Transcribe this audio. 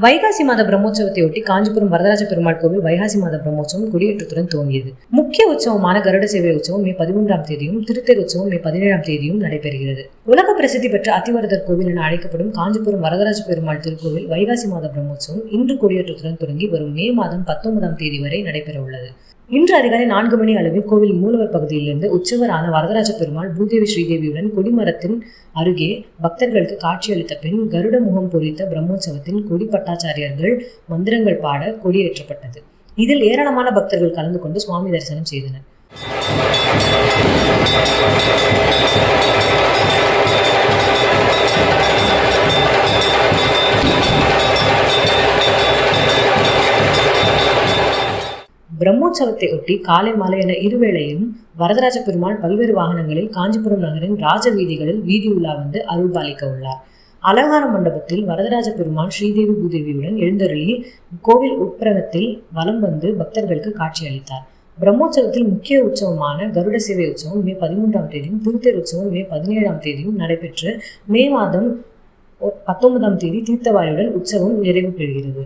வைகாசி மாத பிரம்மோற்சவத்தையொட்டி காஞ்சிபுரம் வரதராஜ பெருமாள் கோவில் வைகாசி மாத பிரம்மோற்சவம் கொடியேற்றத்துடன் துவங்கியது. முக்கிய உற்சவமான கருட சேவை உற்சவம் மே 13ஆம் தேதியும் திருத்தேர் உற்சவம் மே 17ஆம் தேதியும் நடைபெறுகிறது. உலக பிரசித்தி பெற்ற அத்திவரதர் கோவில் என அழைக்கப்படும் காஞ்சிபுரம் வரதராஜ பெருமாள் திருக்கோவில் வைகாசி மாத பிரம்மோற்சவம் இன்று கொடியேற்றத்துடன் தொடங்கி வரும் மே மாதம் 19ஆம் தேதி வரை நடைபெற உள்ளது. இன்று அதிகாலை 4 மணி அளவில் கோவில் மூலவர் பகுதியிலிருந்து உற்சவரான வரதராஜ பெருமாள் பூதேவி ஸ்ரீதேவியுடன் கொடிமரத்தின் அருகே பக்தர்களுக்கு காட்சியளித்த பின் கருட முகம் பொறித்த பிரம்மோற்சவத்தின் கொடி பட்டாச்சாரியர்கள் மந்திரங்கள் பாட கொடியேற்றப்பட்டது. இதில் ஏராளமான பக்தர்கள் கலந்து கொண்டு சுவாமி தரிசனம் செய்தனர். பிரம்மோற்சவத்தை ஒட்டி காலை மாலை என இருவேளையும் வரதராஜ பெருமாள் பல்வேறு வாகனங்களில் காஞ்சிபுரம் நகரின் ராஜ வீதிகளில் வீதி உலா வந்து அருள்பாலிக்க உள்ளார். அலங்கார மண்டபத்தில் வரதராஜ பெருமாள் ஸ்ரீதேவி பூதேவியுடன் எழுந்தருளி கோவில் உட்பிரகத்தில் வலம் வந்து பக்தர்களுக்கு காட்சியளித்தார். பிரம்மோற்சவத்தில் முக்கிய உற்சவமான கருட சேவை உற்சவம் மே 13ஆம் தேதியும் திருத்தேர் உற்சவம் மே 17ஆம் தேதியும் நடைபெற்று மே மாதம் 19ஆம் தேதி தீர்த்தவாரியுடன் உற்சவம் நிறைவு பெறுகிறது.